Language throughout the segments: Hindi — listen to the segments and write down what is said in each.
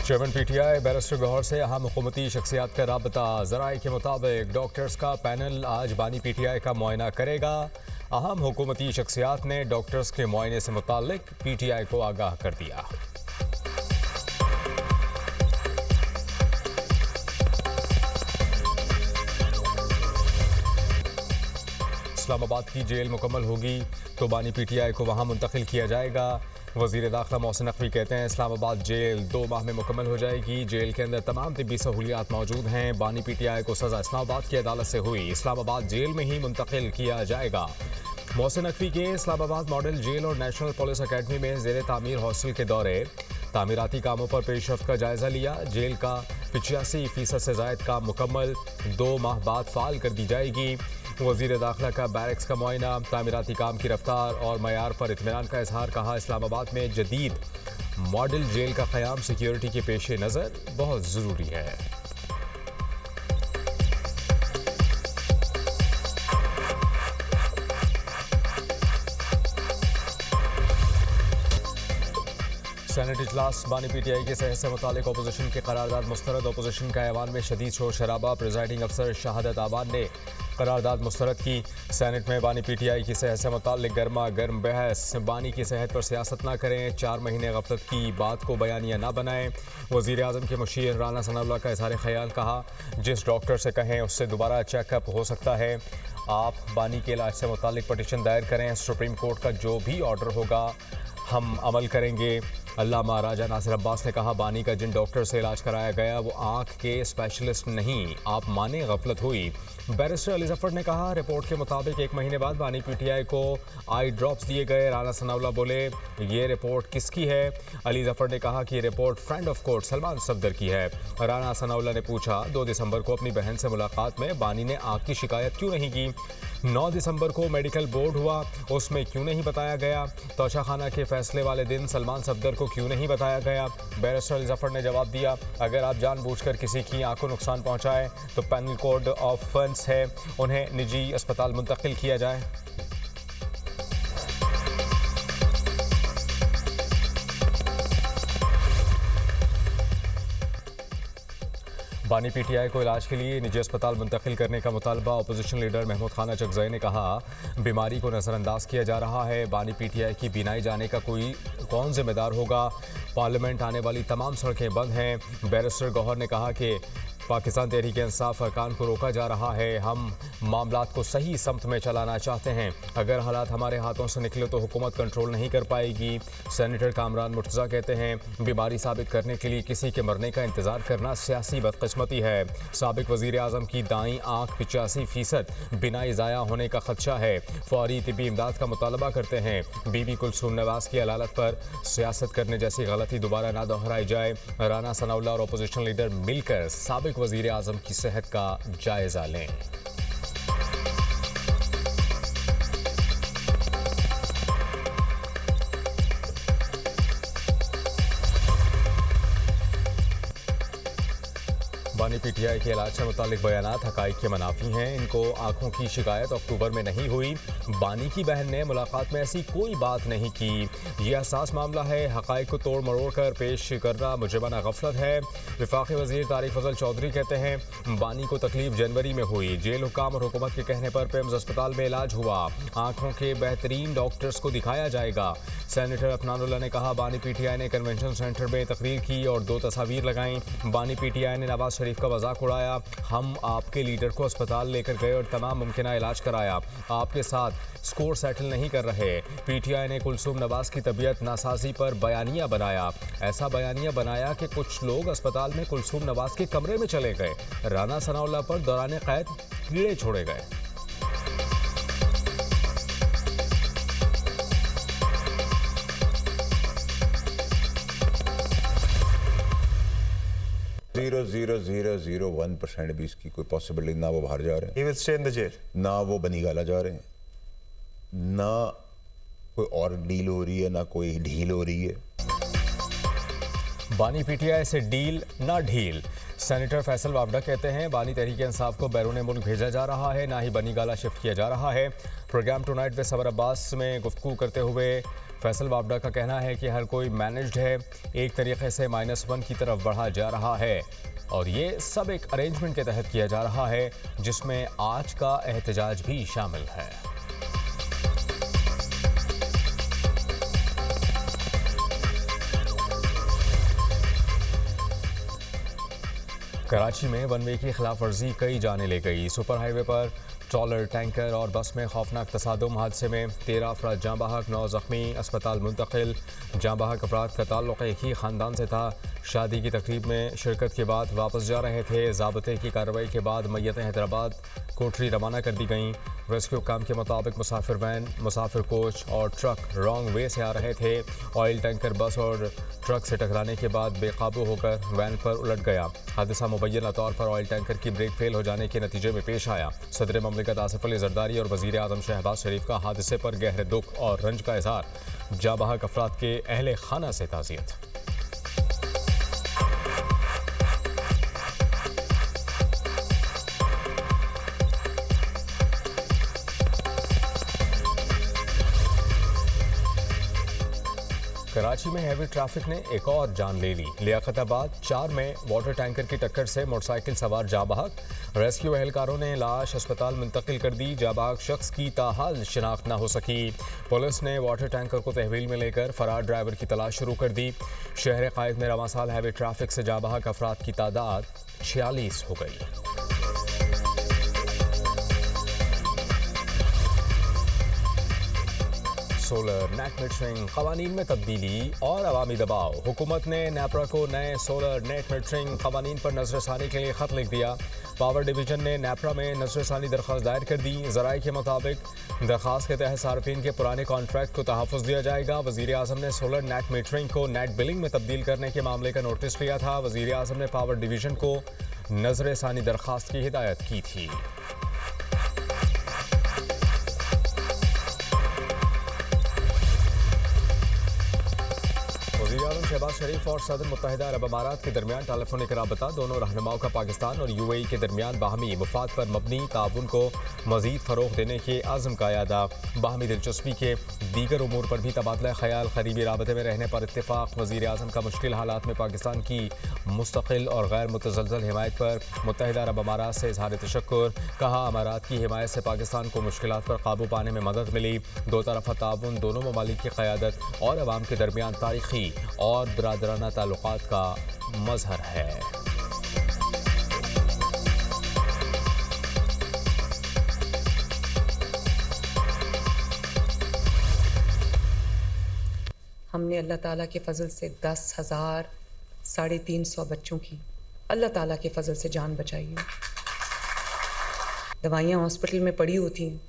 चेयरमैन पीटीआई बैरिस्टर गौहर से अहम हुकूमती शख्सियात का राबता। ज़राए के मुताबिक डॉक्टर्स का पैनल आज बानी पीटीआई का मुआयना करेगा। अहम हुकूमती शख्सियात ने डॉक्टर्स के मुआयने से मुताल्लिक पीटीआई को आगाह कर दिया। इस्लामाबाद की जेल मुकम्मल होगी तो बानी पीटीआई को वहां मुंतकिल किया जाएगा। वज़ीर दाखिला मोहसिन नकवी कहते हैं इस्लामाबाद जेल 2 माह में मुकम्मल हो जाएगी। जेल के अंदर तमाम तिब्बी सहूलियात मौजूद हैं। बानी पीटीआई को सज़ा इस्लामाबाद की अदालत से हुई, इस्लामाबाद जेल में ही मुंतकिल किया जाएगा। मोहसिन नकवी के इस्लामाबाद मॉडल जेल और नेशनल पुलिस अकेडमी में ज़ेर तामीर हॉस्टल के दौरे, तामीराती कामों पर पेशरफ्त का जायज़ा लिया। जेल का 85% से ज़ायद काम मुकम्मल 2 माह बाद फ़ाल कर दी जाएगी। वज़ीर दाखिला का बैरक्स का मुआयना, तामीराती काम की रफ्तार और मयार पर इत्मीनान का इजहार। कहा इस्लामाबाद में जदीद मॉडल जेल का क़याम सिक्योरिटी के पेश नज़र बहुत ज़रूरी है। सेनेट इजलास, बानी पीटीआई के सेहत से मुतालिक अपोजिशन के करारदाद मुस्तरद। अपोजिशन का ऐवान में शदीद शोर शराबा। प्रिजाइडिंग अफसर शहादत आबाद ने करारदाद मुस्तरद की। सेनेट में बानी पीटीआई की सेहत से मुतालिक गर्मा गर्म बहस। बानी की सेहत पर सियासत ना करें, 4 महीने गफलत की बात को बयानिया ना बनाएं। वज़ीर आज़म के मुशीर राना सनाउल्लाह का इज़हार ख्याल। कहा जिस डॉक्टर से कहें उससे दोबारा चेकअप हो सकता है। आप बानी के इलाज से मुतालिक पटिशन दायर करें। सुप्रीम कोर्ट का जो भी ऑर्डर होगा हम अमल करेंगे। अल्लामा राजा नासिर अब्बास ने कहा बानी का जिन डॉक्टर से इलाज कराया गया वो आँख के स्पेशलिस्ट नहीं, आप माने गफलत हुई। बैरिस्टर अली जफर ने कहा रिपोर्ट के मुताबिक 1 महीने बाद बानी पीटीआई को आई ड्रॉप्स दिए गए। राना सनाउल्लाह बोले ये रिपोर्ट किसकी है? अली जफर ने कहा कि ये report friend of court Salman Safdar की है। राना सनाउल्लाह ने पूछा 2 दिसंबर को अपनी बहन से मुलाकात में बानी ने आँख की शिकायत क्यों नहीं की? 9 दिसंबर को मेडिकल बोर्ड हुआ, उसमें क्यों नहीं बताया गया? तोशाखाना के फैसले वाले दिन सलमान सफदर को क्यों नहीं बताया गया? बैरिस्टर अली जफर ने जवाब दिया अगर आप जानबूझकर किसी की आंख को नुकसान पहुंचाएं तो पेनल कोड ऑफ ऑफेंस है, उन्हें निजी अस्पताल मुंतकिल किया जाए। बानी पीटीआई को इलाज के लिए निजी अस्पताल मुंतकिल करने का मुतालबा। अपोजिशन लीडर महमूद खान अचकज़ई ने कहा बीमारी को नज़रअंदाज किया जा रहा है। बानी पीटीआई की बीनाई जाने का कौन जिम्मेदार होगा? पार्लियामेंट आने वाली तमाम सड़कें बंद हैं। बैरिस्टर गौहर ने कहा कि पाकिस्तान तहरीक इंसाफ अरकान को रोका जा रहा है। हम मामलात को सही समत में चलाना चाहते हैं। अगर हालात हमारे हाथों से निकले तो हुकूमत कंट्रोल नहीं कर पाएगी। सेनेटर कामरान मुर्तज़ा कहते हैं बीमारी साबित करने के लिए किसी के मरने का इंतज़ार करना सियासी बदकिस्मती है। साबिक वज़ीर आज़म की दाईं आँख 85% बिनाई ज़ाया होने का खदशा है। फौरी तिब्बी इमदाद का मुतालबा करते हैं। बीबी कुलसूम नवाज़ की अदालत पर सियासत करने जैसी गलती दोबारा ना दोहराई जाए। राना सनाउल्लाह और अपोजिशन लीडर मिलकर साबिक वज़ीर आज़म की सेहत का जायज़ा लें। बानी पीटीआई के इलाज से मुतालिक बयानात हकाइक के मनाफी हैं। इनको आंखों की शिकायत अक्टूबर में नहीं हुई। बानी की बहन ने मुलाकात में ऐसी कोई बात नहीं की। यह हसास मामला है, हकाइक को तोड़ मरोड़ कर पेश करना मुजरमाना गफलत है। वफाकी वज़ीर तारिक फजल चौधरी कहते हैं बानी को तकलीफ जनवरी में हुई। जेल हुकाम और हुकूमत के कहने पर पिम्स अस्पताल में इलाज हुआ। आंखों के बेहतरीन डॉक्टर्स को दिखाया जाएगा। सेनेटर अफनानुल्लाह ने कहा बानी पीटीआई ने कन्वेंशन सेंटर में तकरीर की और 2 तस्वीर लगाईं। बानी पीटीआई ने नवाज शरीफ का मजाक उड़ाया। हम आपके लीडर को अस्पताल लेकर गए और तमाम मुमकिन इलाज कराया। आपके साथ स्कोर सेटल नहीं कर रहे। पीटीआई ने कुलसूम नवाज की तबीयत नासाजी पर बयानिया बनाया। ऐसा बयानिया बनाया कि कुछ लोग अस्पताल में कुलसूम नवाज के कमरे में चले गए। राना सनाउल्लाह पर दौरान कैद कीड़े छोड़े गए। जीरो 0.001% भी इसकी कोई पॉसिबिलिटी ना वो बाहर जा रहे हैं। He will stay in the jail. ना वो बनीगाला जा रहे हैं, ना कोई और डील हो रही है, ना कोई ढील हो रही है। बानी पीटीआई से डील ना ढील। सेनेटर फैसल वावडा कहते हैं बानी तहरीक इंसाफ को बैरून मुल्क भेजा जा रहा है, ना ही बनीगाला शिफ्ट किया जा रहा है। प्रोग्राम टू नाइट विद सबर अब्बास में गुफ्तगू करते हुए फैसल वाबडा का कहना है कि हर कोई मैनेज्ड है, एक तरीके से -1 की तरफ बढ़ा जा रहा है और ये सब एक अरेंजमेंट के तहत किया जा रहा है जिसमें आज का एहतजाज भी शामिल है। कराची में वन वे की खिलाफ वर्जी कई जाने ले गई। सुपर हाईवे पर ट्रॉलर, टैंकर और बस में खौफनाक तसादुम हादसे में 13 अफराद जाँ बहक, 9 जख्मी, अस्पताल मुंतकिल। जाँ बहक अफराद का ताल्लुक एक ही ख़ानदान से था। शादी की तकरीब में शिरकत के बाद वापस जा रहे थे। ज़ाबते की कार्रवाई के बाद मैयतें हैदराबाद कोठरी रवाना कर दी गईं। रेस्क्यू काम के मुताबिक मुसाफिर वैन, मुसाफिर कोच और ट्रक रॉन्ग वे से आ रहे थे। ऑयल टैंकर बस और ट्रक से टकराने के बाद बेकाबू होकर वैन पर उलट गया। हादसा मुबैना तौर पर ऑयल टैंकर की ब्रेक फेल हो जाने के नतीजे में पेश आया। सदर ममलिकत आसिफ अली जरदारी और वज़ीर आज़म शहबाज शरीफ का हादसे पर गहरे दुख और रंज का इजहार। जाँ बहक अफराद के अहले खाना से ताज़ियत। कराची में हैवी ट्रैफिक ने एक और जान ले ली। लियाकताबाद 4 में वाटर टैंकर की टक्कर से मोटरसाइकिल सवार जाँ बहक। रेस्क्यू एहलकारों ने लाश अस्पताल मुंतकिल कर दी। जाँ बहक शख्स की ताहाल शिनाख्त न हो सकी। पुलिस ने वाटर टैंकर को तहवील में लेकर फरार ड्राइवर की तलाश शुरू कर दी। शहर कायद में रवां साल हैवी ट्रैफिक से जाँ बहक अफराद की तादाद 46 हो गई। सोलर नेट मीटरिंग कवानीन में तब्दीली और अवामी दबाव। हुकूमत ने नेपरा को नए सोलर नेट मीटरिंग कवानीन पर नजरसानी के लिए खत लिख दिया। पावर डिवीजन ने नेपरा में नजरसानी दरख्वास्त दायर कर दी। ज़राए के मुताबिक दरख्वास्त के तहत सार्फिन के पुराने कॉन्ट्रैक्ट को तहफ़्फ़ुज़ दिया जाएगा। वज़ीर आज़म ने सोलर नेट मीटरिंग को नेट बिलिंग में तब्दील करने के मामले का नोटिस लिया था। वज़ीर आज़म ने पावर डिवीजन को नजरसानी दरख्वास्त की हिदायत की थी। शहबाज शरीफ और सदर मुत्तहिदा अरब अमारात के दरमियान टेलीफोनिक राबता। दोनों रहनुमाओं का पाकिस्तान और यूएई के दरमियान बाहमी मुफाद पर मबनी ताउन को मजीद फ़रोग़ देने के आज़म का यादा। बाहमी दिलचस्पी के दीगर उमूर पर भी तबादला ख्याल। करीबी राबते में रहने पर इत्तेफाक। वज़ीर आज़म का मुश्किल हालात में पाकिस्तान की मुस्तकिल और गैर मुतज़लज़ल हिमायत पर मुत्तहिदा अरब अमारात से इज़हार तशक्कुर। कहा, अमारात की हिमायत से पाकिस्तान को मुश्किलात पर काबू पाने में मदद मिली। दो तरफ़ा ताउन दोनों ममालिक की क़यादत और अवाम के दरमियान तारीख़ी और बरादराना ताल्लुकात का मज़हर है। हमने अल्लाह ताला के फ़ज़ल से 10,000 350 बच्चों की अल्लाह ताला के फ़ज़ल से जान बचाई है। दवाइयाँ हॉस्पिटल में पड़ी होती हैं,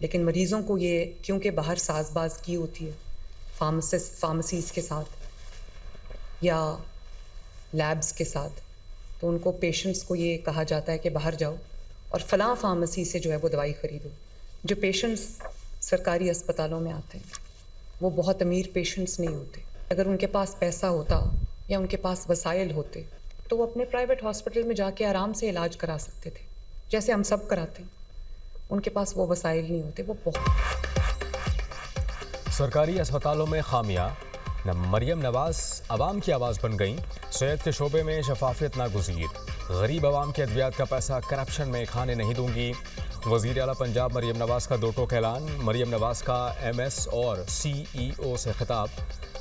लेकिन मरीज़ों को ये क्योंकि बाहर साजबाज की होती है फार्मेसीज़ के साथ या लैब्स के साथ, तो उनको पेशेंट्स को ये कहा जाता है कि बाहर जाओ और फ़लाँ फार्मेसी से जो है वो दवाई ख़रीदो। जो पेशेंट्स सरकारी अस्पतालों में आते हैं वो बहुत अमीर पेशेंट्स नहीं होते। अगर उनके पास पैसा होता या उनके पास वसाइल होते तो वो अपने प्राइवेट हॉस्पिटल में जाके आराम से इलाज करा सकते थे, जैसे हम सब कराते हैं। उनके पास वो वसाइल नहीं होते। वो बहुत सरकारी अस्पतालों में खामियां। मरियम नवाज अवाम की आवाज़ बन गईं। सेहत के शोबे में शफाफियत नागुज़ीर। गरीब अवाम के अद्वियात का पैसा करप्शन में खाने नहीं दूंगी। वज़ीर आला पंजाब मरियम नवाज का दो टोक ऐलान। मरियम नवाज का MS और CEO से खिताब।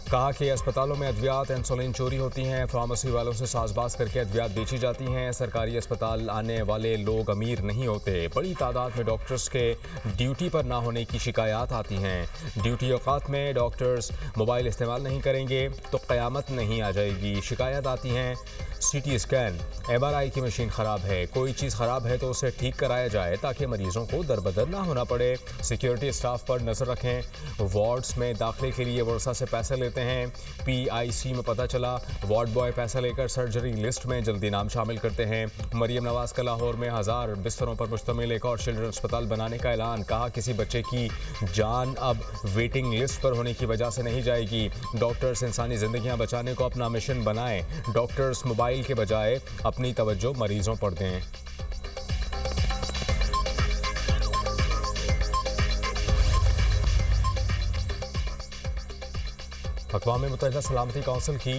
कहा कि अस्पतालों में अद्वियात इंसुलिन चोरी होती हैं, फार्मेसी वालों से साजबाज करके अद्वियात बेची जाती हैं। सरकारी अस्पताल आने वाले लोग अमीर नहीं होते। बड़ी तादाद में डॉक्टर्स के ड्यूटी पर ना होने की शिकायत आती हैं। ड्यूटी औकात में डॉक्टर्स मोबाइल इस्तेमाल नहीं करेंगे तो क़यामत नहीं आ जाएगी। शिकायत आती हैं CT स्कैन, MRI की मशीन ख़राब है। कोई चीज़ ख़राब है तो उसे ठीक कराया जाए ताकि मरीज़ों को दरबदर ना होना पड़े। सिक्योरिटी स्टाफ पर नज़र रखें। वार्ड्स में दाखिले के लिए वर्षा से पैसे लेते हैं। PIC में पता चला वार्ड बॉय पैसा लेकर सर्जरी लिस्ट में जल्दी नाम शामिल करते हैं। मरियम नवाज का लाहौर में 1000 बिस्तरों पर मुश्तमिल एक और चिल्ड्रन अस्पताल बनाने का ऐलान। कहा, किसी बच्चे की जान अब वेटिंग लिस्ट पर होने की वजह से नहीं जाएगी। डॉक्टर्स इंसानी ज़िंदगियाँ बचाने को अपना मिशन बनाएं। डॉक्टर्स मोबाइल के बजाय अपनी तवज्जो मरीजों पर दें। अक़वाम मुत्तहिदा सलामती कौंसिल की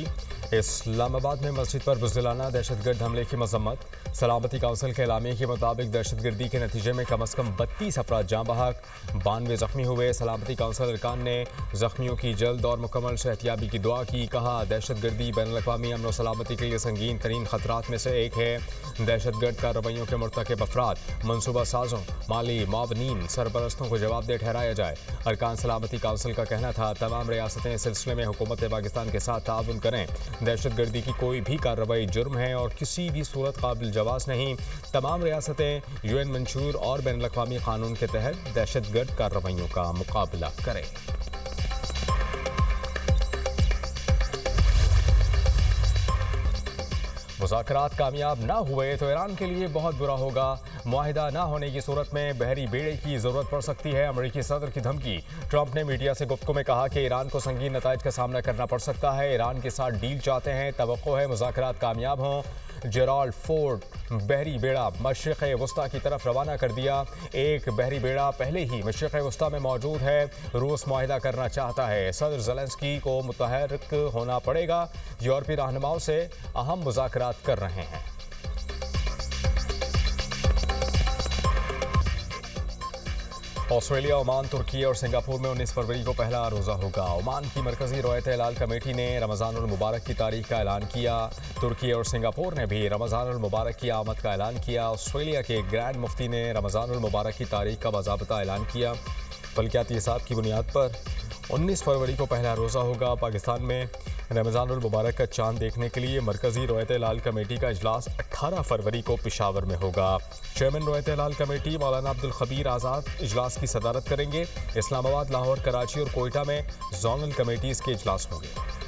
इस्लामाबाद में मस्जिद पर बुज़दिलाना दहशतगर्द हमले की मजम्मत। सलामती कौंसिल के एलामिया के मुताबिक दहशतगर्दी के नतीजे में कम अज़ कम 32 अफराद जाँ बहक, 92 ज़ख्मी हुए। सलामती कौंसिल अरकान ने ज़ख्मियों की जल्द और मुकम्मल सेहतियाबी की दुआ की। कहा, दहशतगर्दी बैनुल-अक़वामी अमन व सलामती के लिए संगीन तरीन खतरात में से एक है। दहशतगर्द कार्रवाइयों के मुर्तकिब अफराद, मनसूबा साजों, माली मावनीन, सरपरस्तों को जवाबदेह ठहराया जाए। अरकान सलामती कौंसिल का कहना था, तमाम रियासतें इस सिलसिले में हुकूमत पाकिस्तान के साथ ताउन करें। दहशतगर्दी की कोई भी कार्रवाई जुर्म है और किसी भी सूरत काबिल जवाज़ नहीं। तमाम रियासतें UN मंशूर और बैनुल-अक़वामी कानून के तहत दहशतगर्द कार्रवाइयों का मुकाबला करें। मुज़ाकरात कामयाब ना हुए तो ईरान के लिए बहुत बुरा होगा। मुआहिदा ना होने की सूरत में बहरी बेड़े की ज़रूरत पड़ सकती है। अमरीकी सदर की धमकी। ट्रंप ने मीडिया से गुफ्तगू में कहा कि ईरान को संगीन नताइज का सामना करना पड़ सकता है। ईरान के साथ डील चाहते हैं, तवक्को है मुज़ाकरात कामयाब हों। जेराल्ड फोर्ड बहरी बेड़ा मशरिक़ वस्ता की तरफ रवाना कर दिया। एक बहरी बेड़ा पहले ही मशरिक़ वस्ता में मौजूद है। रूस मुआहिदा करना चाहता है। सदर ज़ेलेंस्की को मुतहर्रिक होना पड़ेगा। यूरोपीय रहनुमाओं से अहम मुज़ाकरात कर रहे हैं। ऑस्ट्रेलिया, ओमान, तुर्की और सिंगापुर में 19 फरवरी को पहला रोज़ा होगा। ओमान की मरकज़ी रोयत हिलाल कमेटी ने रमज़ानुल मुबारक की तारीख का ऐलान किया। तुर्की और सिंगापुर ने भी रमज़ानुल मुबारक की आमद का ऐलान किया। ऑस्ट्रेलिया के ग्रैंड मुफ्ती ने रमज़ानुल मुबारक की तारीख का बाज़ाब्ता ऐलान किया। फल्कियाती हिसाब की बुनियाद पर 19 फरवरी को पहला रोज़ा होगा। पाकिस्तान में रमज़ानुल मुबारक का चांद देखने के लिए मरकज़ी रोयत हिलाल कमेटी का इजलास 18 फरवरी को पेशावर में होगा। चेयरमैन रोयत हिलाल कमेटी मौलाना अब्दुल खबीर आज़ाद इजलास की सदारत करेंगे। इस्लामाबाद, लाहौर, कराची और कोयटा में जोनल कमेटीज़ के इजलास होंगे।